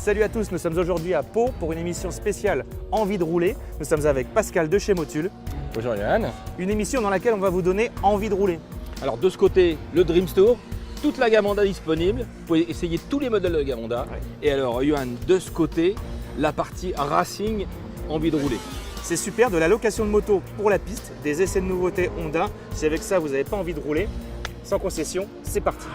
Salut à tous, nous sommes aujourd'hui à Pau pour une émission spéciale Envie de rouler. Nous sommes avec Pascal de chez Motul. Bonjour Yann. Une émission dans laquelle on va vous donner envie de rouler. Alors de ce côté, le Dream Store, toute la gamme Honda disponible. Vous pouvez essayer tous les modèles de la gamme Honda. Ouais. Et alors Johan, de ce côté, la partie Racing, envie de rouler. C'est super, de la location de moto pour la piste, des essais de nouveautés Honda. Si avec ça vous n'avez pas envie de rouler, sans concession, c'est parti.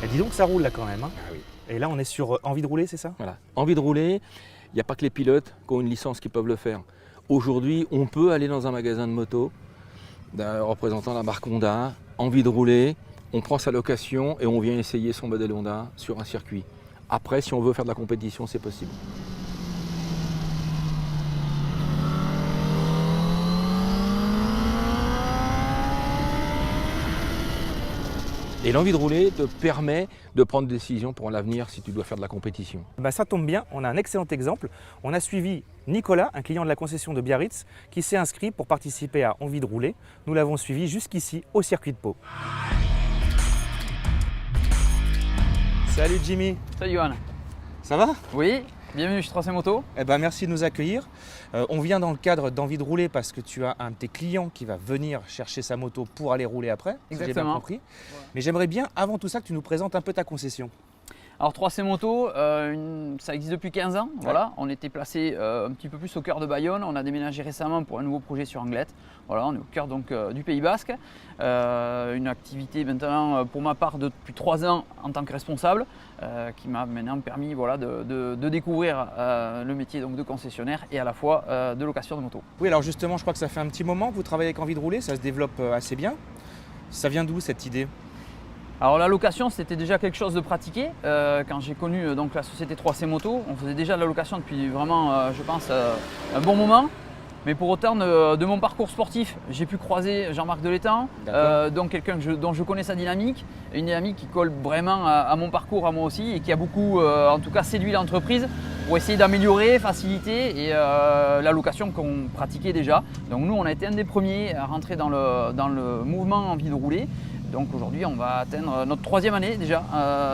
Et dis donc ça roule là quand même. Hein. Ah oui. Et là on est sur envie de rouler, c'est ça? Voilà. Envie de rouler, il n'y a pas que les pilotes qui ont une licence qui peuvent le faire. Aujourd'hui, on peut aller dans un magasin de moto représentant la marque Honda, envie de rouler, on prend sa location et on vient essayer son modèle Honda sur un circuit. Après, si on veut faire de la compétition, c'est possible. Et l'envie de rouler te permet de prendre des décisions pour l'avenir si tu dois faire de la compétition. Bah ça tombe bien, on a un excellent exemple. On a suivi Nicolas, un client de la concession de Biarritz, qui s'est inscrit pour participer à Envie de rouler. Nous l'avons suivi jusqu'ici au circuit de Pau. Salut Jimmy, Salut Johan. ça va? Oui, bienvenue chez 3C Moto. Eh ben, merci de nous accueillir. On vient dans le cadre d'Envie de rouler parce que tu as un de tes clients qui va venir chercher sa moto pour aller rouler après, si j'ai bien Exactement. compris. Mais j'aimerais bien, avant tout ça, que tu nous présentes un peu ta concession. Alors 3C Moto, ça existe depuis 15 ans. Voilà. On était placé un petit peu plus au cœur de Bayonne. On a déménagé récemment pour un nouveau projet sur Anglet. Voilà, on est au cœur donc, du Pays Basque. Une activité maintenant pour ma part depuis 3 ans en tant que responsable qui m'a maintenant permis voilà, de découvrir le métier donc, de concessionnaire et à la fois de location de moto. Oui, alors justement, je crois que ça fait un petit moment que vous travaillez avec Envie de rouler, ça se développe assez bien. Ça vient d'où cette idée? Alors la location c'était déjà quelque chose de pratiqué. Quand j'ai connu donc, la société 3C Moto, on faisait déjà de la location depuis vraiment je pense un bon moment. Mais pour autant de mon parcours sportif, j'ai pu croiser Jean-Marc Delétang, donc quelqu'un dont je connais sa dynamique, une dynamique qui colle vraiment à mon parcours, à moi aussi, et qui a beaucoup en tout cas séduit l'entreprise pour essayer d'améliorer, faciliter et la location qu'on pratiquait déjà. Donc nous on a été un des premiers à rentrer dans le mouvement Envie de rouler. Donc aujourd'hui, on va atteindre notre 3e année déjà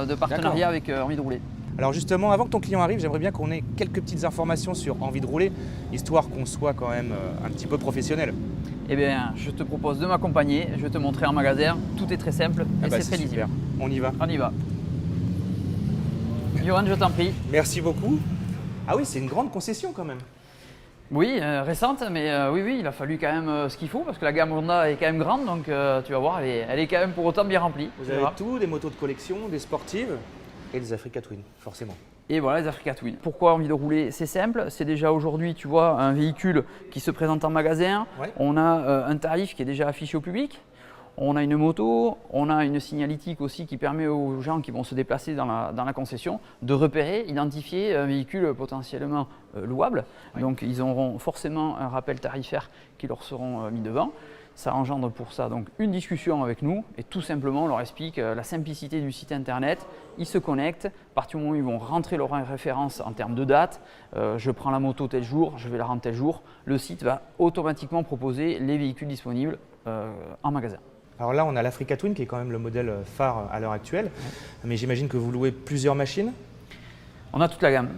de partenariat avec Envie de rouler. Alors justement, avant que ton client arrive, j'aimerais bien qu'on ait quelques petites informations sur Envie de rouler, histoire qu'on soit quand même un petit peu professionnel. Eh bien, je te propose de m'accompagner, je vais te montrer en magasin. Tout est très simple et c'est très lisible. super. On y va. On y va. Johan, je t'en prie. Merci beaucoup. Ah oui, c'est une grande concession quand même. Oui, récente, mais oui, il a fallu quand même ce qu'il faut parce que la gamme Honda est quand même grande, donc tu vas voir, elle est quand même pour autant bien remplie. Vous avez tout, des motos de collection, des sportives et des Africa Twin, forcément. Et voilà les Africa Twin. Pourquoi Envie de rouler? C'est simple, c'est déjà aujourd'hui, tu vois, un véhicule qui se présente en magasin. Ouais. On a un tarif qui est déjà affiché au public. On a une moto, on a une signalétique aussi qui permet aux gens qui vont se déplacer dans la concession de repérer, identifier un véhicule potentiellement louable. Oui. Donc ils auront forcément un rappel tarifaire qui leur seront mis devant. Ça engendre pour ça donc une discussion avec nous et tout simplement on leur explique la simplicité du site internet. Ils se connectent, à partir du moment où ils vont rentrer leur référence en termes de date, je prends la moto tel jour, je vais la rendre tel jour, le site va automatiquement proposer les véhicules disponibles en magasin. Alors là, on a l'Africa Twin qui est quand même le modèle phare à l'heure actuelle, mais j'imagine que vous louez plusieurs machines. On a toute la gamme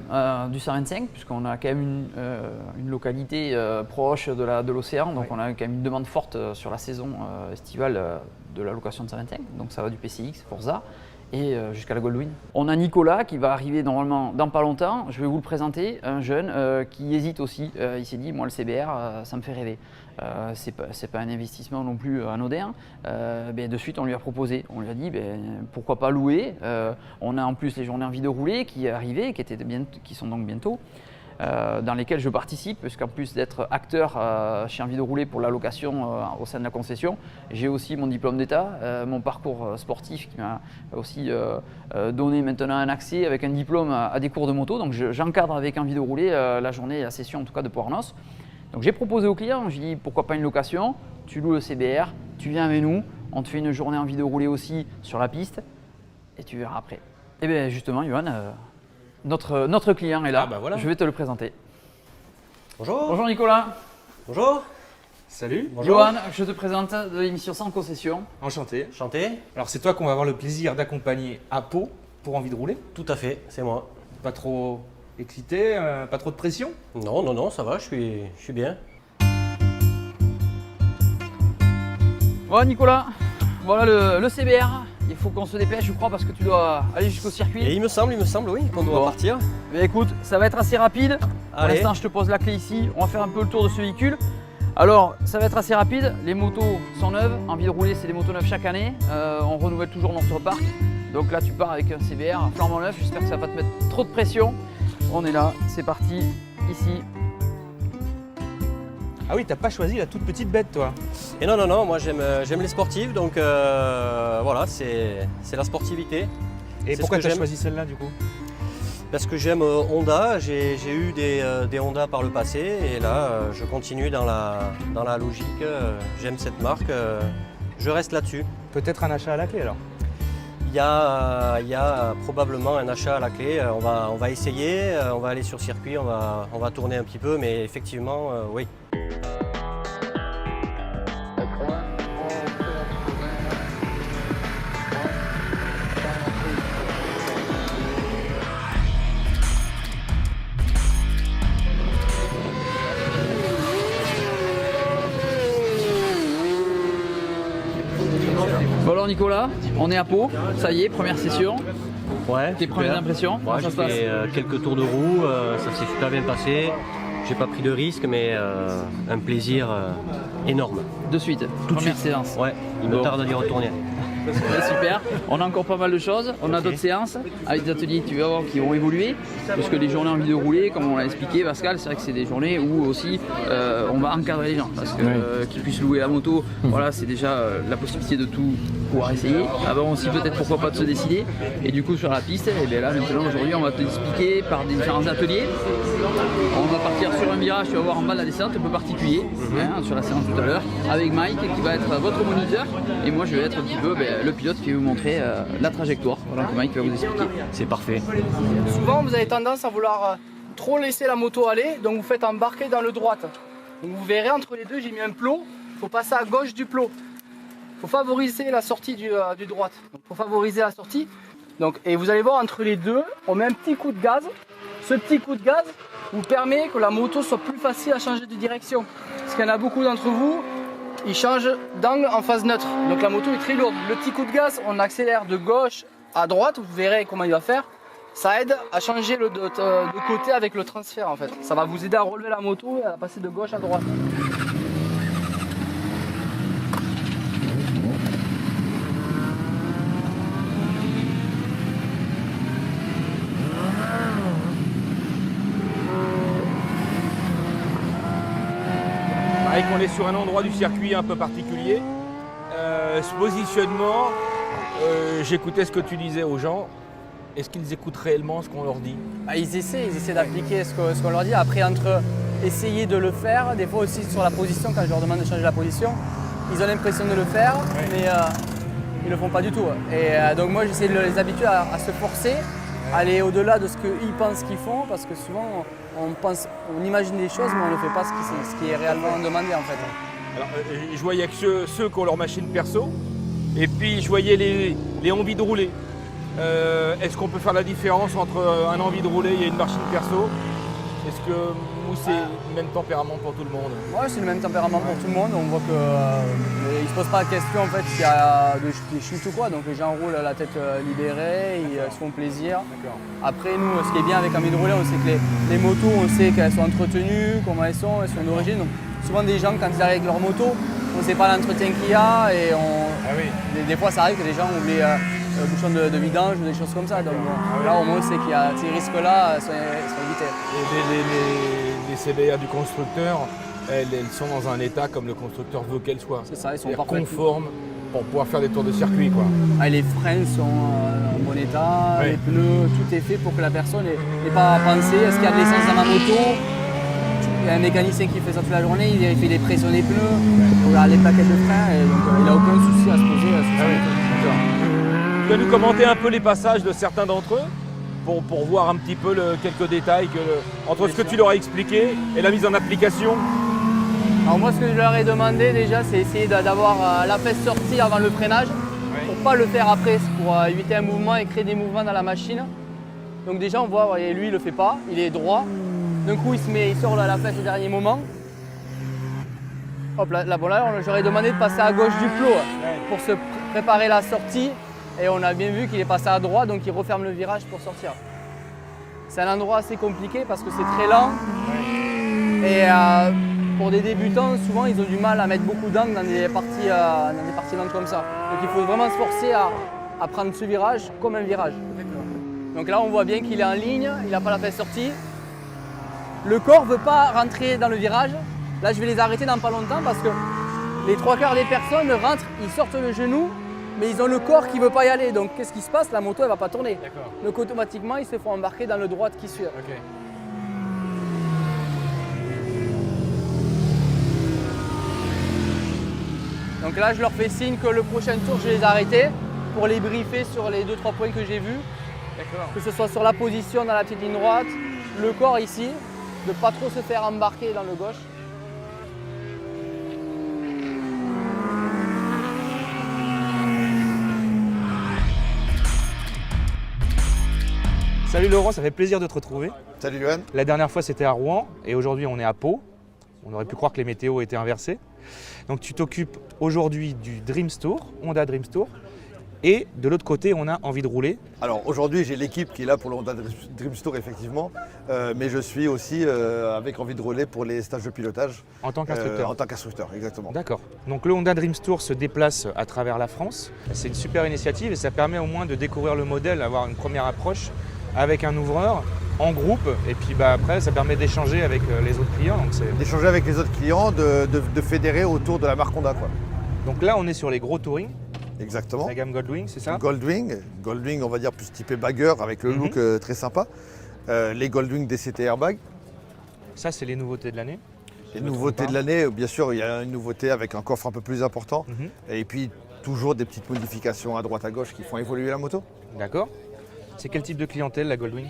du 125 puisqu'on a quand même une localité proche de l'océan, donc Ouais. on a quand même une demande forte sur la saison estivale de la location de 125, donc ça va du PCX, Forza et jusqu'à la Goldwing. On a Nicolas qui va arriver normalement dans pas longtemps, je vais vous le présenter, un jeune qui hésite aussi, il s'est dit moi le CBR ça me fait rêver. C'est pas un investissement non plus anodin. De suite, on lui a proposé. On lui a dit pourquoi pas louer. On a en plus les journées Envie de rouler qui arrivaient, qui sont donc bientôt. dans lesquels je participe, puisqu'en plus d'être acteur chez Envie de rouler pour la location au sein de la concession, j'ai aussi mon diplôme d'État, mon parcours sportif qui m'a aussi donné maintenant un accès avec un diplôme à des cours de moto. Donc j'encadre avec Envie de rouler la journée et la session en tout cas de Port-Arnos. Donc j'ai proposé aux clients, j'ai dit pourquoi pas une location, tu loues le CBR, tu viens avec nous, on te fait une journée Envie de rouler aussi sur la piste et tu verras après. Et bien justement, Johan, notre client est là, voilà. Je vais te le présenter. Bonjour. Bonjour Nicolas. Bonjour. Salut. Bonjour. Johan, je te présente de l'émission Sans concession. Enchanté. Enchanté. Alors c'est toi qu'on va avoir le plaisir d'accompagner à Pau pour Envie de rouler. Tout à fait, c'est moi. Pas trop excité, pas trop de pression? Non, non, non, ça va, je suis bien. Voilà Nicolas, voilà le CBR. Il faut qu'on se dépêche, je crois, parce que tu dois aller jusqu'au circuit. Et il me semble, oui, qu'on doit Bon. partir. Mais écoute, ça va être assez rapide. Pour Allez. l'instant, je te pose la clé ici. On va faire un peu le tour de ce véhicule. Alors, ça va être assez rapide. Les motos sont neuves. Envie de rouler, c'est des motos neuves chaque année. On renouvelle toujours notre parc. Donc là, tu pars avec un CBR flambant neuf. J'espère que ça va pas te mettre trop de pression. On est là, c'est parti, ici. Ah oui, t'as pas choisi la toute petite bête toi. Et non, non, non, moi j'aime les sportives, donc voilà, c'est la sportivité. Et C'est pourquoi ce tu que as j'aime. choisi celle-là du coup? Parce que j'aime Honda, j'ai eu des Honda par le passé, et là je continue dans la logique, j'aime cette marque, je reste là-dessus. Peut-être un achat à la clé alors? Il y a probablement un achat à la clé. On va essayer, on va aller sur circuit, on va tourner un petit peu, mais effectivement, oui. Bon alors Nicolas, on est à Pau. Ça y est, première session. Ouais, Tes premières impressions, comment ça J'ai se passe? fait quelques tours de roue, ça s'est super bien passé. J'ai pas pris de risque, mais un plaisir énorme. De suite, première séance. Ouais, il me Bon. tarde d'y retourner. Ouais, super. On a encore pas mal de choses. On a d'autres séances avec des ateliers, tu vas voir, qui vont évoluer. Parce que les journées Envie de rouler, comme on l'a expliqué, Pascal, c'est vrai que c'est des journées où aussi on va encadrer les gens. Parce que qu'ils puissent louer la moto, voilà, c'est déjà la possibilité de tout pouvoir essayer. Avant aussi, peut-être pourquoi pas de se décider. Et du coup, sur la piste, et bien là, maintenant, aujourd'hui, on va te l'expliquer par des différents ateliers. On va partir sur un virage, tu vas voir en bas de la descente, un peu particulier, hein, sur la séance tout à l'heure, avec Mike qui va être votre moniteur. Et moi, je vais être un petit peu le pilote qui va vous montrer la trajectoire. Voilà, que Mike va vous expliquer. C'est parfait. Souvent, vous avez tendance à vouloir trop laisser la moto aller, donc vous faites embarquer dans le droite. Donc vous verrez entre les deux, j'ai mis un plot, il faut passer à gauche du plot. Il faut favoriser la sortie du droite. Il faut favoriser la sortie. Donc, et vous allez voir entre les deux, on met un petit coup de gaz. Ce petit coup de gaz vous permet que la moto soit plus facile à changer de direction. Parce qu'il y en a beaucoup d'entre vous, ils changent d'angle en phase neutre. Donc la moto est très lourde. Le petit coup de gaz, on accélère de gauche à droite, vous verrez comment il va faire. Ça aide à changer de côté avec le transfert en fait. Ça va vous aider à relever la moto et à passer de gauche à droite. Mike, on est sur un endroit du circuit un peu particulier. Ce positionnement, j'écoutais ce que tu disais aux gens. Est-ce qu'ils écoutent réellement ce qu'on leur dit? Bah, ils essaient d'appliquer ce qu'on leur dit. Après, entre essayer de le faire, des fois aussi sur la position, quand je leur demande de changer la position, ils ont l'impression de le faire, mais ils le font pas du tout. Et donc moi, j'essaie de les habituer à se forcer, aller au-delà de ce qu'ils pensent qu'ils font, parce que souvent, on imagine des choses, mais on ne fait pas ce qui est réellement demandé en fait. Alors, je voyais que ceux qui ont leur machine perso, et puis je voyais les envies de rouler. Est-ce qu'on peut faire la différence entre un envie de rouler et une machine perso? Est-ce que c'est le même tempérament pour tout le monde? Ouais, c'est le même tempérament pour tout le monde. On voit qu'ils ne se posent pas la question en fait s'il y a des chutes ou quoi. Donc les gens roulent la tête libérée, ils se font plaisir. Après nous, ce qui est bien avec Envie de rouler, on sait que les motos, on sait qu'elles sont entretenues, comment elles sont d'origine. Donc souvent des gens quand ils arrivent avec leur moto, on ne sait pas l'entretien qu'il y a et des fois ça arrive que les gens oublient bouchon de vidange ou des choses comme ça. Donc là au moins c'est qu'il y a ces risques-là sont évités. Et les CBR du constructeur, elles sont dans un état comme le constructeur veut qu'elles soient. C'est ça, ils sont C'est-à-dire parfaitement conformes pour pouvoir faire des tours de circuit, quoi. Les freins sont en bon état, Ouais. les pneus, tout est fait pour que la personne n'ait pas à penser est-ce qu'il y a de l'essence dans ma moto. Il y a un mécanicien qui fait ça toute la journée, il vérifie les pressions des pneus, il regarde les plaquettes de freins et donc il n'a aucun souci à se poser sur sa moto. Tu vas nous commenter un peu les passages de certains d'entre eux pour voir un petit peu quelques détails entre ce que tu leur as expliqué et la mise en application. Alors moi ce que je leur ai demandé déjà c'est essayer d'avoir la fesse sortie avant le freinage pour ne pas le faire après, pour éviter un mouvement et créer des mouvements dans la machine. Donc déjà on voit, voyez, lui il le fait pas, il est droit. D'un coup il sort la fesse au dernier moment. Hop là, j'aurais demandé de passer à gauche du plot pour se préparer la sortie et on a bien vu qu'il est passé à droite donc il referme le virage pour sortir. C'est un endroit assez compliqué parce que c'est très lent et pour des débutants souvent ils ont du mal à mettre beaucoup d'angles dans des parties lentes comme ça. Donc il faut vraiment se forcer à prendre ce virage comme un virage. Donc là on voit bien qu'il est en ligne, il n'a pas la fesse sortie. Le corps ne veut pas rentrer dans le virage. Là, je vais les arrêter dans pas longtemps parce que les 3/4 des personnes rentrent, ils sortent le genou, mais ils ont le corps qui ne veut pas y aller. Donc, qu'est-ce qui se passe? La moto, elle ne va pas tourner. Donc, automatiquement, ils se font embarquer dans le droit qui suit. Donc là, je leur fais signe que le prochain tour, je vais les arrêter pour les briefer sur les 2-3 points que j'ai vus. Que ce soit sur la position dans la petite ligne droite, le corps ici, de ne pas trop se faire embarquer dans le gauche. Salut Laurent, ça fait plaisir de te retrouver. Salut Johan. La dernière fois c'était à Rouen et aujourd'hui on est à Pau. On aurait pu croire que les météos étaient inversés. Donc tu t'occupes aujourd'hui du Dreams Tour, Honda Dreams Tour. Et de l'autre côté, on a envie de rouler. Alors aujourd'hui, j'ai l'équipe qui est là pour le Honda Dreams Tour, effectivement, mais je suis aussi avec envie de rouler pour les stages de pilotage. En tant qu'instructeur. En tant qu'instructeur, exactement. D'accord. Donc le Honda Dreams Tour se déplace à travers la France. C'est une super initiative et ça permet au moins de découvrir le modèle, avoir une première approche avec un ouvreur en groupe. Et puis après, ça permet d'échanger avec les autres clients. D'échanger avec les autres clients, de fédérer autour de la marque Honda, quoi. Donc là, on est sur les gros touring. Exactement. La gamme Goldwing, c'est ça? Goldwing, on va dire plus typé bagger avec le look très sympa. Les Goldwing DCT Airbag. Ça, c'est les nouveautés de l'année. Les nouveautés de l'année, bien sûr, il y a une nouveauté avec un coffre un peu plus important. Et puis toujours des petites modifications à droite à gauche qui font évoluer la moto. D'accord. C'est quel type de clientèle la Goldwing?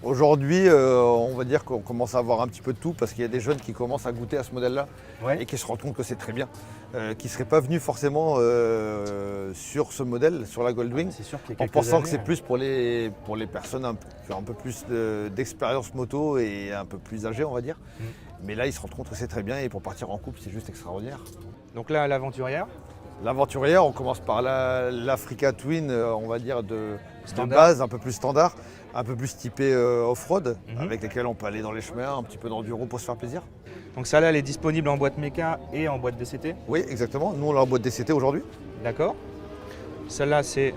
Aujourd'hui, on va dire qu'on commence à avoir un petit peu de tout parce qu'il y a des jeunes qui commencent à goûter à ce modèle-là et qui se rendent compte que c'est très bien. Qui ne seraient pas venus forcément sur ce modèle, sur la Goldwing, en pensant que c'est plus pour les personnes qui ont un peu plus d'expérience moto et un peu plus âgées, on va dire. Mais là, ils se rendent compte que c'est très bien et pour partir en couple, c'est juste extraordinaire. Donc là, l'aventurière. L'aventurière, on commence par l'Africa Twin, on va dire de base, un peu plus standard, un peu plus typé off-road, avec lesquels on peut aller dans les chemins, un petit peu d'enduro pour se faire plaisir. Donc ça là, elle est disponible en boîte méca et en boîte DCT? Oui, exactement. Nous, on l'a en boîte DCT aujourd'hui. D'accord. Celle-là, c'est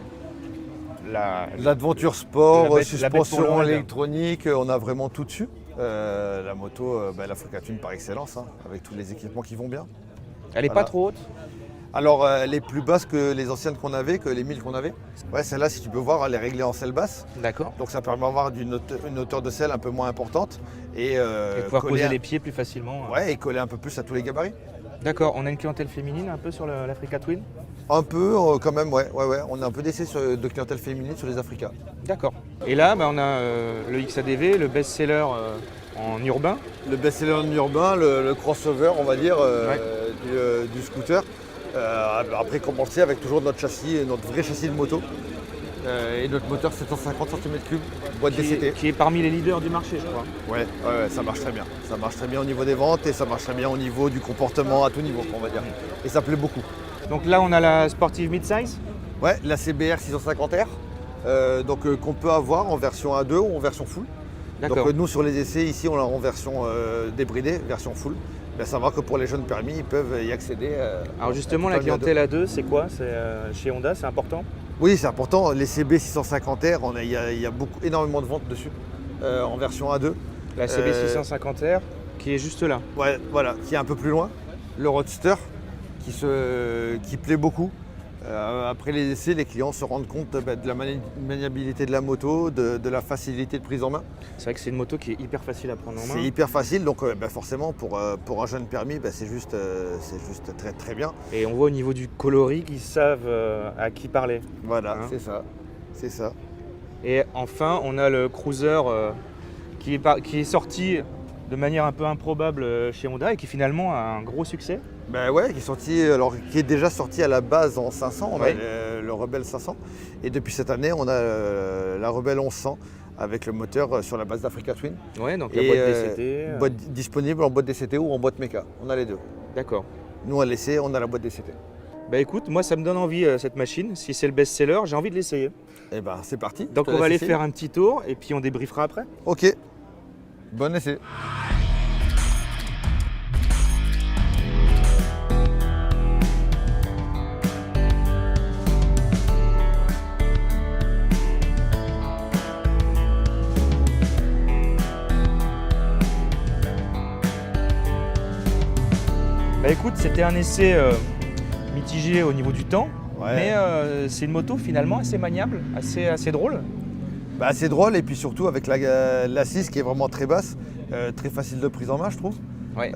l'aventure sport, la suspension électronique, on a vraiment tout dessus. La moto, l'Africa Twin par excellence, avec tous les équipements qui vont bien. Elle n'est pas trop haute? Alors, elle est plus basse que les anciennes qu'on avait, que les 1000 qu'on avait. Ouais, celle-là, si tu peux voir, elle est réglée en selle basse. D'accord. Donc ça permet d'avoir une hauteur de selle un peu moins importante. Et pouvoir poser les pieds plus facilement. Ouais, et coller un peu plus à tous les gabarits. D'accord. On a une clientèle féminine un peu sur l'Africa Twin? Un peu, quand même, ouais. On a un peu d'essai de clientèle féminine sur les Africa. D'accord. Et là, on a le XADV, le best-seller en urbain. Le best-seller en urbain, le crossover, on va dire, du scooter. Après commencer avec toujours notre châssis, notre vrai châssis de moto et notre moteur 750 cm3, boîte DCT. Qui est parmi les leaders du marché, je crois. Ouais, ça marche très bien. Ça marche très bien au niveau des ventes et ça marche très bien au niveau du comportement à tout niveau, on va dire. Et ça plaît beaucoup. Donc là, on a la sportive mid-size. Ouais, la CBR 650R, qu'on peut avoir en version A2 ou en version full. Donc nous, sur les essais, ici, on l'a en version débridée, version full. À savoir que pour les jeunes permis, ils peuvent y accéder. Alors justement, la clientèle A2, c'est quoi? Chez Honda, c'est important? Oui, c'est important. Les CB 650R, il y a énormément de ventes dessus, en version A2. La CB 650R qui est juste là. Ouais, voilà, qui est un peu plus loin. Le Roadster qui plaît beaucoup. Après les essais, les clients se rendent compte de la maniabilité de la moto, de la facilité de prise en main. C'est vrai que c'est une moto qui est hyper facile à prendre en main. C'est hyper facile, donc forcément pour un jeune permis, c'est juste très très bien. Et on voit au niveau du coloris qu'ils savent à qui parler. Voilà, Hein. c'est ça. Et enfin, on a le Cruiser qui est sorti de manière un peu improbable chez Honda et qui finalement a un gros succès. Ben ouais, qui est déjà sorti à la base en 500, on a le Rebelle 500. Et depuis cette année, on a la Rebelle 1100 avec le moteur sur la base d'Africa Twin. Ouais, donc la boîte DCT. Disponible en boîte DCT ou en boîte méca, on a les deux. D'accord. Nous à l'essai, on a la boîte DCT. Bah écoute, moi ça me donne envie cette machine. Si c'est le best-seller, j'ai envie de l'essayer. Et ben c'est parti. Donc on va aller faire un petit tour et puis on débriefera après. Ok, bon essai. Bah écoute, c'était un essai mitigé au niveau du temps, mais c'est une moto finalement assez maniable, assez drôle. Bah, c'est drôle et puis surtout avec l'assise qui est vraiment très basse, très facile de prise en main je trouve. Ouais.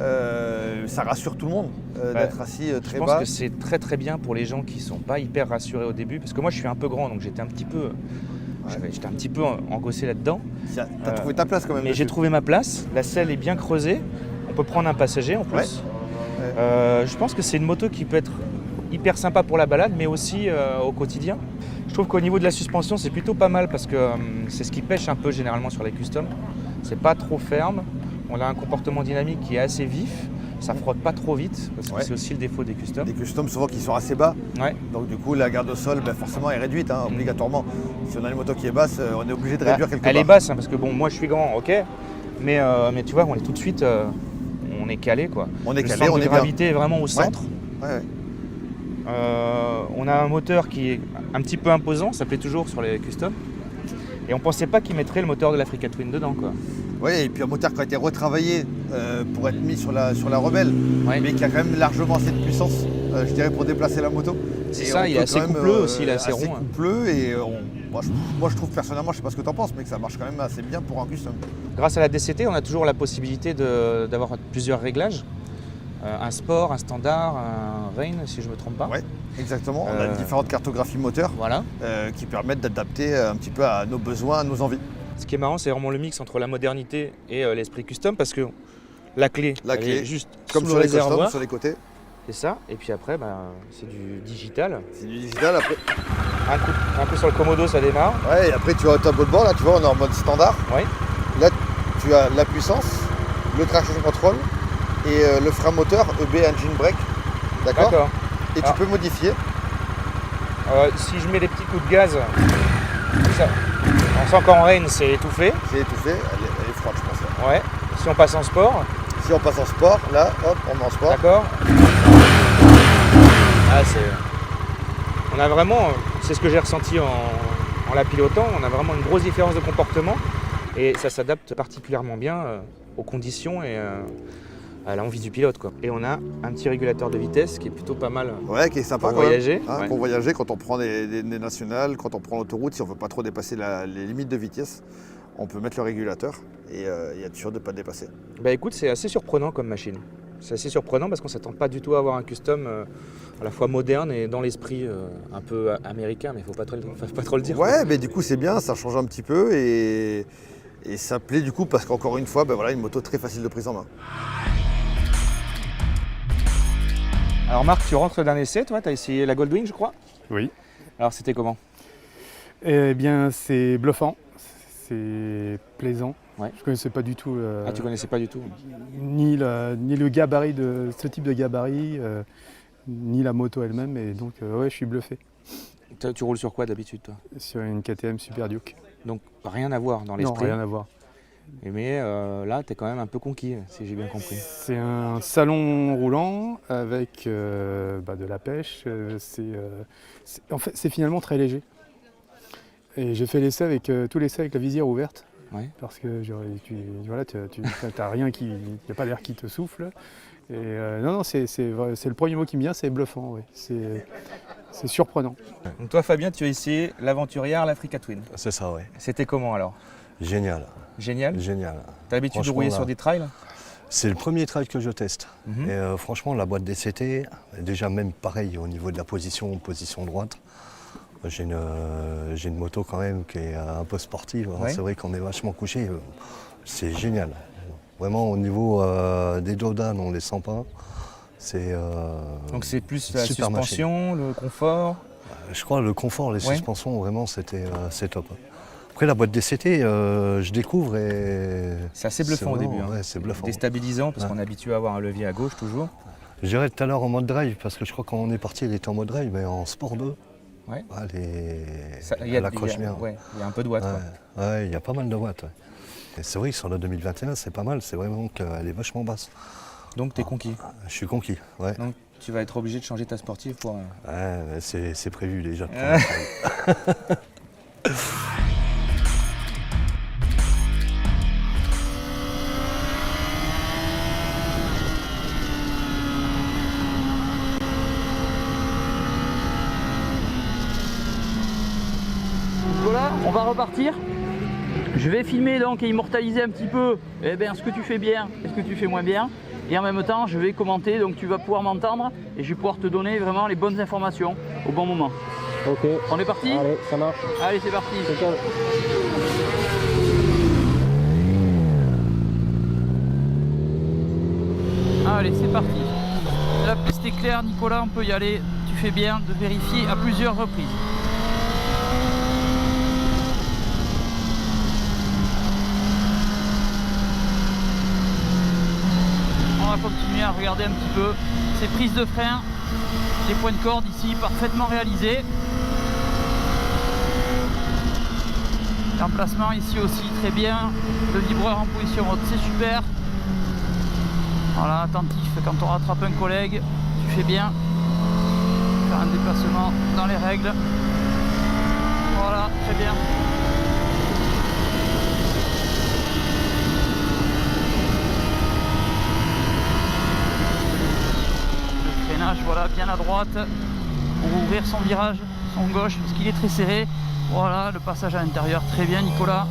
Ça rassure tout le monde d'être assis très Je bas. pense que c'est très très bien pour les gens qui sont pas hyper rassurés au début, parce que moi je suis un peu grand donc j'étais un petit peu engossé là-dedans. T'as trouvé ta place quand même. Mais j'ai trouvé ma place, la selle est bien creusée, on peut prendre un passager en plus. Je pense que c'est une moto qui peut être hyper sympa pour la balade mais aussi au quotidien. Je trouve qu'au niveau de la suspension c'est plutôt pas mal parce que c'est ce qui pêche un peu généralement sur les customs. C'est pas trop ferme, on a un comportement dynamique qui est assez vif, ça frotte pas trop vite parce que c'est aussi le défaut des customs. Les customs souvent qui sont assez bas, Ouais. donc du coup la garde au sol forcément est réduite obligatoirement. Si on a une moto qui est basse, on est obligé de réduire quelque part. Elle est basse parce que bon moi je suis grand, ok, mais tu vois on est tout de suite, on est calé quoi. On est le calé, centre on de est gravité est vraiment au centre. Ouais. On a un moteur qui est un petit peu imposant, ça plaît toujours sur les customs. Et on pensait pas qu'ils mettraient le moteur de l'Africa Twin dedans quoi. Oui, et puis un moteur qui a été retravaillé pour être mis sur la Rebelle, mais qui a quand même largement assez de puissance, je dirais, pour déplacer la moto. C'est ça, il est assez coupleux aussi, il est assez rond. Coupleux et moi je trouve personnellement, je sais pas ce que tu en penses, mais que ça marche quand même assez bien pour un custom. Grâce à la DCT, on a toujours la possibilité d'avoir plusieurs réglages. Un sport, un standard, un rain si je ne me trompe pas. Oui, exactement. On a différentes cartographies moteurs qui permettent d'adapter un petit peu à nos besoins, à nos envies. Ce qui est marrant, c'est vraiment le mix entre la modernité et l'esprit custom parce que la clé est juste comme sous sur le les customs, réservoir. sur les côtés. C'est ça. Et puis après, c'est du digital. C'est du digital après. Un coup sur le Komodo, ça démarre. Ouais, et après tu as au tableau de bord, là tu vois, on est en mode standard. Ouais. Là tu as la puissance, le traction control et le frein moteur EB Engine Brake. D'accord. Et tu peux modifier. Si je mets des petits coups de gaz, ça, on sent qu'en rain c'est étouffé. C'est étouffé, elle est froide je pense. Là. Ouais. Si on passe en sport. Si on passe en sport, là, hop, on met en sport. D'accord. On a vraiment, c'est ce que j'ai ressenti en la pilotant, on a vraiment une grosse différence de comportement et ça s'adapte particulièrement bien aux conditions et à l'envie du pilote quoi. Et on a un petit régulateur de vitesse qui est plutôt pas mal qui est sympa pour voyager. Pour voyager quand on prend des nationales, quand on prend l'autoroute, si on ne veut pas trop dépasser les limites de vitesse, on peut mettre le régulateur et être sûr de ne pas dépasser. Bah écoute, c'est assez surprenant comme machine. C'est assez surprenant parce qu'on ne s'attend pas du tout à avoir un custom à la fois moderne et dans l'esprit un peu américain, mais il ne faut pas trop le dire. Ouais, mais du coup c'est bien, ça change un petit peu et ça plaît du coup parce qu'encore une fois, une moto très facile de prise en main. Alors Marc, tu rentres d'un essai, toi, tu as essayé la Goldwing je crois? Oui. Alors c'était comment? Eh bien c'est bluffant, c'est plaisant. Ouais. Je ne connaissais pas du tout. Tu connaissais pas du tout? Ni le gabarit de ce type de gabarit, ni la moto elle-même, et donc je suis bluffé. Tu roules sur quoi d'habitude toi? Sur une KTM Super Duke. Donc rien à voir dans l'esprit? Non, rien à voir. Mais là, tu es quand même un peu finalement si j'ai bien compris. C'est un salon roulant avec de la pêche. En fait, c'est finalement très léger. Et j'ai fait l'essai avec tout l'essai avec la visière ouverte. Ouais. Parce que voilà, tu n'as rien il n'y a pas d'air qui te souffle. Et non, c'est le premier mot qui me vient, c'est bluffant. Ouais. C'est surprenant. Donc toi Fabien, tu as essayé l'aventurière, l'Africa Twin. C'est ça, oui. C'était comment alors? Génial. Génial. Génial. T'as l'habitude de Franchement, rouler là, sur des trails? C'est le premier trail que je teste. Mhm. Et franchement, la boîte DCT, déjà même pareil au niveau de la position droite. J'ai une moto quand même qui est un peu sportive. Ouais. C'est vrai qu'on est vachement couché. C'est génial. Vraiment au niveau des Jordan, on les sent pas. Donc c'est plus la super suspension, le confort? Je crois le confort, les Ouais. suspensions, vraiment c'est top. Après la boîte DCT, je découvre et C'est assez bluffant au vraiment- début. Hein. ouais, c'est bluffant. Déstabilisant parce Ouais. qu'on est habitué à avoir un levier à gauche toujours. Je dirais tout à l'heure en mode drive, parce que je crois que quand on est parti, il était en mode drive, mais en Sport 2, Ouais. elle accroche bien. Ouais, il y a un peu de watts. quoi. Ouais, il y a pas mal de watts. Ouais. Et c'est vrai que sur la 2021, c'est pas mal, c'est vraiment qu'elle est vachement basse. Donc tu es conquis. Je suis conquis, ouais. Donc tu vas être obligé de changer ta sportive pour... Ouais, mais c'est prévu déjà. de prendre un trail. Voilà, on va repartir. Je vais filmer donc et immortaliser un petit peu ce que tu fais bien et ce que tu fais moins bien. Et en même temps, je vais commenter, donc tu vas pouvoir m'entendre et je vais pouvoir te donner vraiment les bonnes informations au bon moment. Ok. On est parti? Allez, ça marche. Allez, c'est parti. Allez, c'est parti. La piste est claire, Nicolas, on peut y aller. Tu fais bien de vérifier à plusieurs reprises. On va continuer à regarder un petit peu ces prises de frein, les points de corde ici parfaitement réalisés. L'emplacement ici aussi très bien, le vibreur en position haute c'est super. Voilà, attentif quand on rattrape un collègue, tu fais bien. Faire un déplacement dans les règles. Voilà, très bien. Voilà, bien à droite pour ouvrir son virage, son gauche, parce qu'il est très serré. Voilà, le passage à l'intérieur, très bien Nicolas.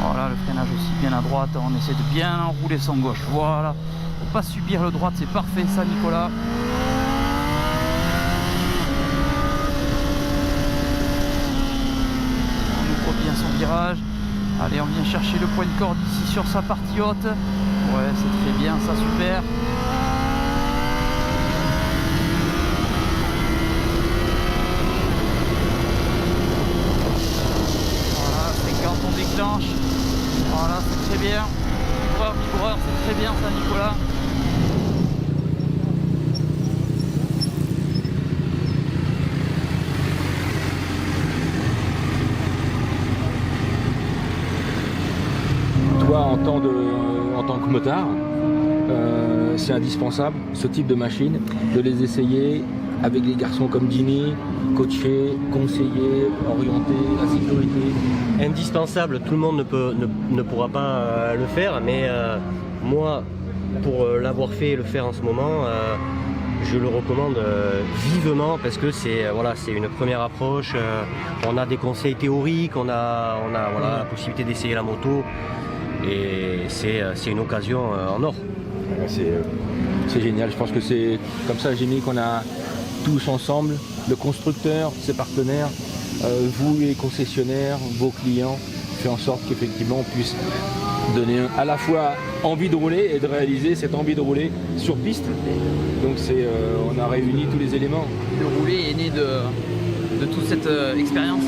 Voilà, le freinage aussi bien à droite, on essaie de bien enrouler son gauche. Voilà, pour pas subir le droite, c'est parfait ça Nicolas. On ouvre bien son virage. Allez, on vient chercher le point de corde ici sur sa partie haute. Ouais, c'est très bien, ça, super. Voilà, c'est quand on déclenche. Voilà, c'est très bien. Vibreur, c'est très bien ça, Nicolas. Toi, en tant que motard, c'est indispensable, ce type de machine, de les essayer avec des garçons comme Jimmy, coacher, conseiller, orienter, la sécurité. Indispensable, tout le monde ne pourra pas le faire, mais moi, pour l'avoir fait et le faire en ce moment, je le recommande vivement parce que c'est une première approche. On a des conseils théoriques, on a la possibilité d'essayer la moto et c'est une occasion en or. C'est génial, je pense que c'est comme ça, Jimmy, qu'on a tous ensemble, le constructeur, ses partenaires, vous les concessionnaires, vos clients, fait en sorte qu'effectivement on puisse donner à la fois envie de rouler et de réaliser cette envie de rouler sur piste. Donc on a réuni tous les éléments. Le rouler est né de toute cette expérience,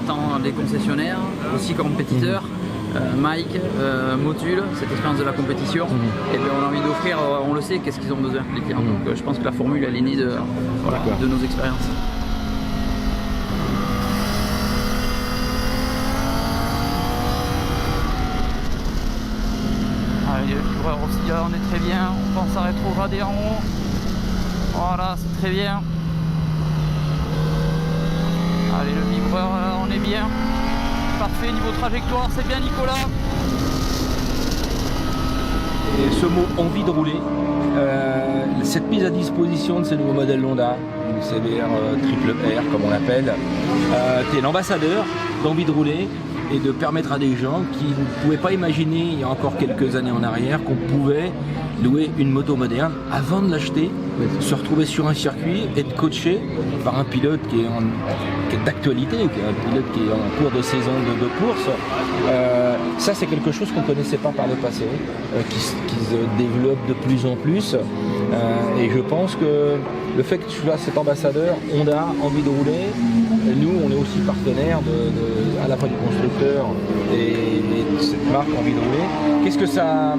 tant des concessionnaires, aussi compétiteurs, Mike, Motul, cette expérience de la compétition. Et bien on a envie d'offrir, on le sait, qu'est-ce qu'ils ont besoin, les clients. Donc je pense que la formule elle est née de nos expériences. Allez, le vibreur aussi, là, on est très bien, on pense à rétrograder en haut. Voilà, c'est très bien. Allez, le vibreur, on est bien. Parfait, niveau trajectoire, c'est bien Nicolas. Et ce mot envie de rouler, cette mise à disposition de ces nouveaux modèles Honda, une CBR triple R comme on l'appelle, tu es l'ambassadeur d'envie de rouler et de permettre à des gens qui ne pouvaient pas imaginer il y a encore quelques années en arrière qu'on pouvait louer une moto moderne avant de l'acheter, se retrouver sur un circuit, être coaché par un pilote qui est d'actualité, qui est un pilote qui est en cours de saison de course. Ça c'est quelque chose qu'on ne connaissait pas par le passé, qui se développe de plus en plus. Et je pense que le fait que tu sois cet ambassadeur Honda, envie de rouler, nous on est aussi partenaire à la fois du constructeur et de cette marque envie de rouler. Qu'est-ce que ça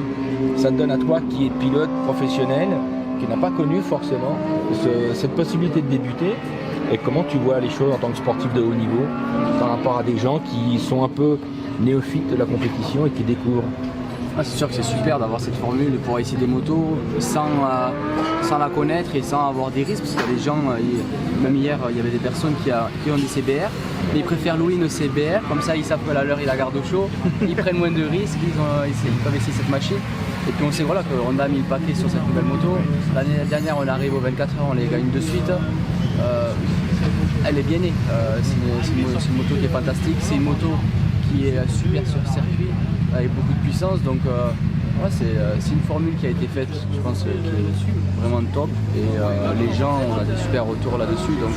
te donne à toi qui est pilote professionnel, qui n'a pas connu forcément cette possibilité de débuter, et comment tu vois les choses en tant que sportif de haut niveau par rapport à des gens qui sont un peu néophytes de la compétition et qui découvrent? C'est sûr que c'est super d'avoir cette formule, de pouvoir essayer des motos sans la connaître et sans avoir des risques, parce qu'il y a des gens, même hier il y avait des personnes qui ont des CBR, mais ils préfèrent louer une CBR, comme ça ils savent que la leur ils la gardent au chaud, ils prennent moins de risques, ils peuvent essayer cette machine. Et puis on sait voilà, que Honda a mis le paquet sur cette nouvelle moto. L'année dernière on arrive aux 24 heures, on les gagne de suite. Elle est bien née, c'est une moto qui est fantastique, c'est une moto qui est super sur le circuit, avec beaucoup de puissance, donc ouais, c'est une formule qui a été faite, je pense, qui est vraiment top, et les gens ont des super retours là-dessus, donc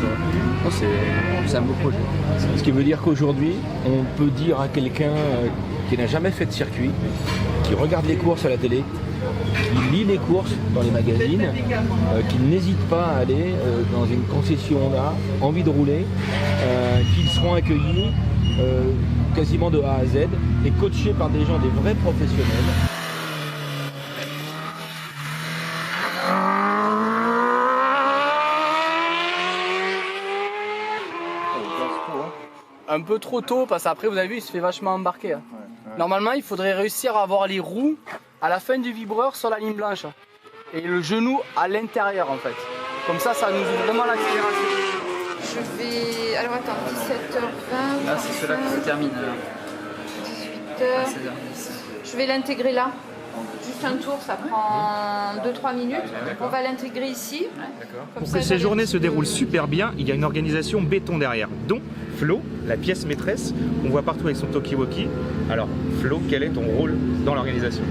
c'est un beau projet. Ce qui veut dire qu'aujourd'hui, on peut dire à quelqu'un qui n'a jamais fait de circuit, qui regarde les courses à la télé, qui lit les courses dans les magazines, qui n'hésite pas à aller dans une concession Honda, envie de rouler, qu'ils seront accueillis quasiment de A à Z et coachés par des gens, des vrais professionnels. Un peu trop tôt, parce qu'après vous avez vu il se fait vachement embarquer. Hein. Normalement il faudrait réussir à avoir les roues à la fin du vibreur sur la ligne blanche et le genou à l'intérieur en fait. Comme ça nous ouvre vraiment l'accélération. Je vais... Alors attends, 17h20... Là c'est cela qui se termine. 18h... Je vais l'intégrer là. Juste un tour, ça prend 2-3 minutes. On va l'intégrer ici. Pour que ces journées se déroulent super bien, il y a une organisation béton derrière, dont Flo, la pièce maîtresse, on voit partout avec son talkie-walkie. Alors Flo, quel est ton rôle dans l'organisation?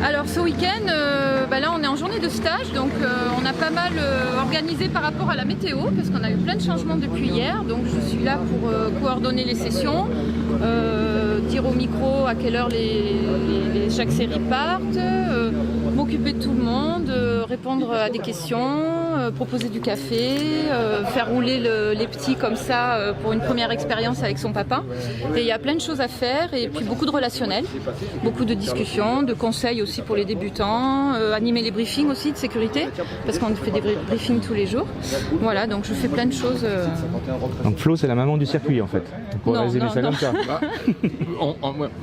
Alors ce week-end, là on est en journée de stage, donc on a pas mal organisé par rapport à la météo, parce qu'on a eu plein de changements depuis hier, donc je suis là pour coordonner les sessions, dire au micro à quelle heure chaque série partent, m'occuper de tout le monde, répondre à des questions, proposer du café, faire rouler les petits comme ça pour une première expérience avec son papa. Et il y a plein de choses à faire, et puis beaucoup de relationnel, beaucoup de discussions, de conseils aussi pour les débutants, animer les briefings aussi de sécurité, parce qu'on fait des briefings tous les jours. Voilà, donc je fais plein de choses. Donc Flo, c'est la maman du circuit en fait. On pourrait résumer ça comme ça.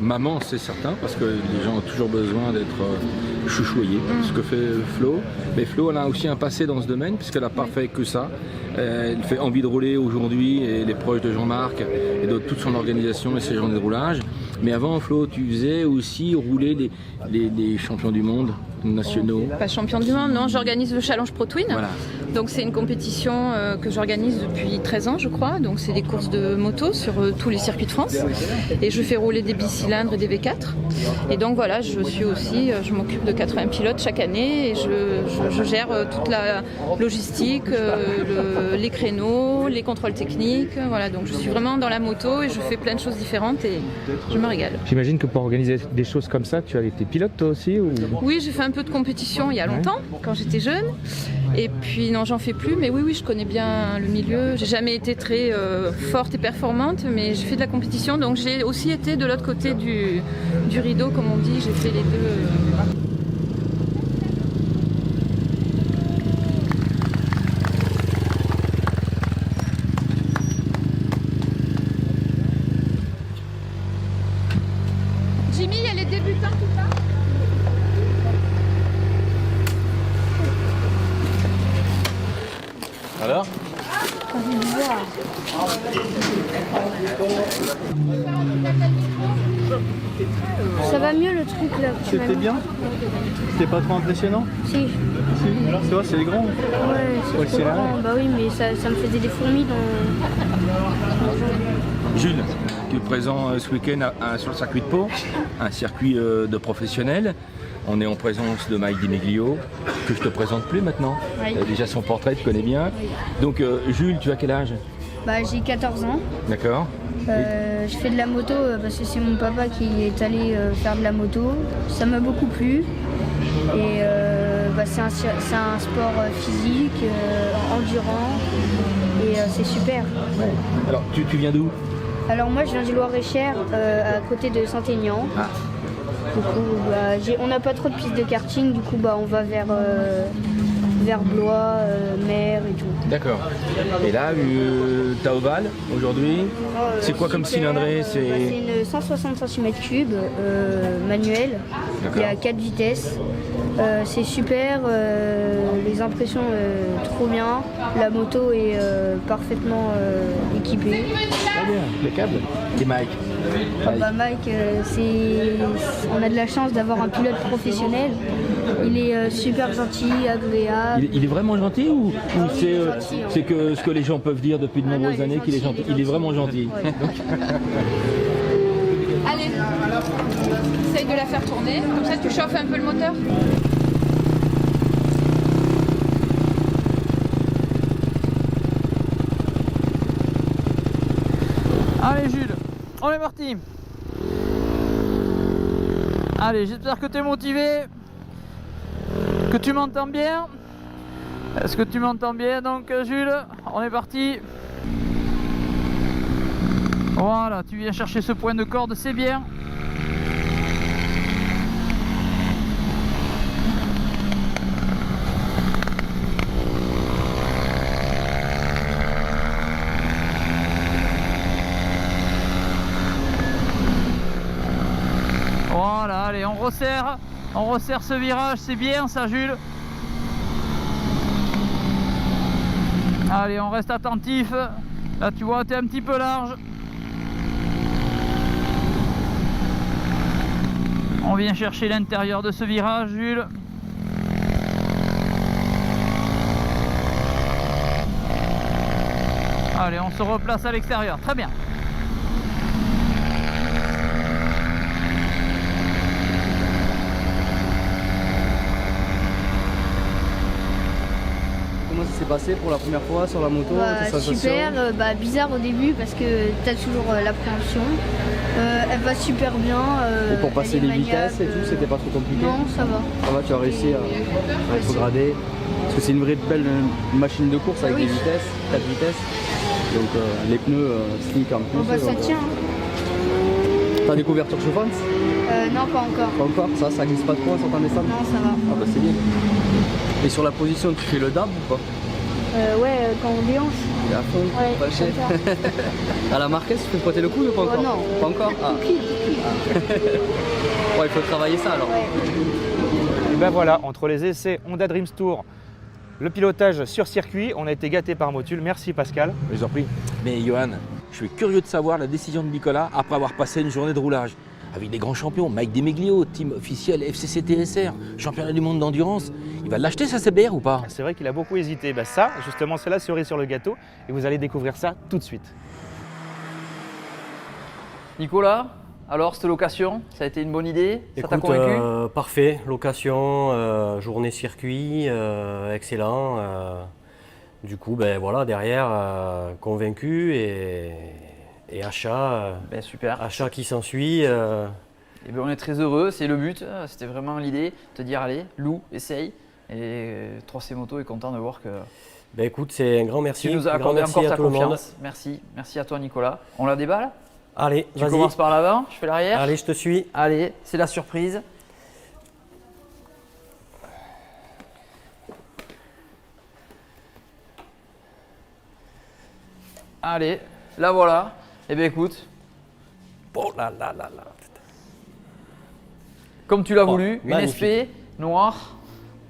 Maman, c'est certain, parce que les gens ont toujours besoin d'être chouchouillés, ce que fait Flo. Mais Flo, elle a aussi un passé dans ce domaine, puisqu'elle n'a pas fait que ça. Elle fait envie de rouler aujourd'hui, et elle est proche de Jean-Marc et de toute son organisation et ses journées de roulage. Mais avant, Flo, tu faisais aussi rouler les champions du monde nationaux. Pas champion du monde, non, j'organise le Challenge Pro Twin. Voilà. Donc c'est une compétition que j'organise depuis 13 ans je crois, donc c'est des courses de moto sur tous les circuits de France, et je fais rouler des bicylindres et des V4, et donc voilà, je m'occupe de 80 pilotes chaque année, et je gère toute la logistique, les créneaux, les contrôles techniques, voilà, donc je suis vraiment dans la moto et je fais plein de choses différentes et je me régale. J'imagine que pour organiser des choses comme ça, tu as été pilote toi aussi ou... Oui, j'ai fait un peu de compétition il y a longtemps, quand j'étais jeune. Et puis non, j'en fais plus, mais oui, je connais bien le milieu. J'ai jamais été très forte et performante, mais j'ai fait de la compétition, donc j'ai aussi été de l'autre côté du rideau, comme on dit, j'ai fait les deux. Jimmy, il y a les débutants tout ça. Ça va mieux le truc là. C'était bien? C'était pas trop impressionnant? Si. C'est vrai, c'est grand. Ouais, c'est grand. Bah oui, mais ça me faisait des fourmis dans... Jules, tu es présent ce week-end sur le circuit de Pau, un circuit de professionnels. On est en présence de Mike Demeglio, que je te présente plus maintenant. Oui. Déjà son portrait, tu connais bien. Oui. Donc Jules, tu as quel âge? Bah j'ai 14 ans. D'accord. Je fais de la moto parce que c'est mon papa qui est allé faire de la moto. Ça m'a beaucoup plu. Et c'est un sport physique, endurant. Et c'est super. Ouais. Alors tu viens d'où? Alors moi je viens du Loir-et-Cher, à côté de Saint-Aignan. Ah. Du coup, on n'a pas trop de pistes de karting, du coup on va vers Blois, Mer et tout. D'accord. Et là, t'as ovale aujourd'hui. C'est quoi comme cylindrée? C'est une 160 cm3 manuelle. Il y a 4 vitesses. C'est super, les impressions trop bien. La moto est parfaitement équipée. Très bien, impeccable. Et Mike? Mike, on a de la chance d'avoir un pilote professionnel. Il est super gentil, agréable. Il est vraiment gentil ou c'est gentil, hein. que ce que les gens peuvent dire depuis de nombreuses années qu'il est gentil? Il est vraiment gentil. Ouais. Allez, essaye de la faire tourner, comme ça tu chauffes un peu le moteur. Allez Jules, on est parti. Allez, j'espère que tu es motivé, que tu m'entends bien. Est-ce que tu m'entends bien? Donc Jules, on est parti. Voilà, tu viens chercher ce point de corde, c'est bien. Voilà, allez, on resserre ce virage, c'est bien ça Jules. Allez, on reste attentif. Là tu vois, tu es un petit peu large. On vient chercher l'intérieur de ce virage Jules. Allez, on se replace à l'extérieur, très bien. Comment ça s'est passé pour la première fois sur la moto? Super, bizarre au début parce que tu as toujours l'appréhension. Elle va super bien. Et pour passer les vitesses et tout, c'était pas trop compliqué? Non, ça va. Ça va, tu as réussi à rétrograder. Parce que c'est une vraie belle machine de course avec des vitesses, 4 vitesses. Donc les pneus slick en plus. Ça tient. T'as des couvertures chauffantes? Non, pas encore. Pas encore? Ça glisse pas trop en sortant des sables? Non, ça va. Ah bah c'est bien. Et sur la position, tu fais le dab ou pas? Ouais, quand on déhanche. Et à fond, ouais, pas le chef. À la Marquez, tu fais frotter le coude ou pas encore? Non. Pas encore? Ah. Ouais, il faut travailler ça alors. Ouais. Et ben voilà, entre les essais Honda Dreams Tour, le pilotage sur circuit, on a été gâtés par Motul. Merci Pascal. Je vous en prie. Mais Johan, je suis curieux de savoir la décision de Nicolas après avoir passé une journée de roulage avec des grands champions, Mike Demeglio, team officiel FCC TSR, championnat du monde d'endurance. Il va l'acheter sa CBR ou pas? C'est vrai qu'il a beaucoup hésité. Ça, justement, c'est la cerise sur le gâteau et vous allez découvrir ça tout de suite. Nicolas, alors cette location, ça a été une bonne idée? Ça t'a convaincu? Parfait, location, journée circuit, excellent. Du coup, voilà, derrière, convaincu et achat, super. Achat qui s'ensuit. Et on est très heureux, c'est le but, c'était vraiment l'idée, te dire allez, loue, essaye. Et 3C Moto est content de voir que écoute, c'est un grand merci. Tu nous as accordé encore ta confiance. Merci à toi Nicolas. On la déballe? Allez, tu commences par l'avant, je fais l'arrière. Allez, je te suis. Allez, c'est la surprise. Allez, la voilà. Eh bien écoute. Oh là là là là. Comme tu l'as voulu, une magnifique. SP noire,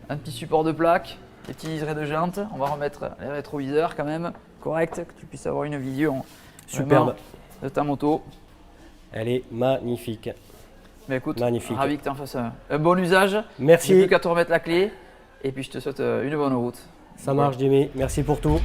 un petit support de plaque, des petits liserés de jantes. On va remettre les rétroviseurs quand même. correcte, que tu puisses avoir une vision Superbe. de ta moto. Elle est magnifique. Mais écoute, Magnifique. ravi que tu en fasses un bon usage. Merci. J'ai plus qu'à te remettre la clé et puis je te souhaite une bonne route. Ça marche Jimmy, merci pour tout.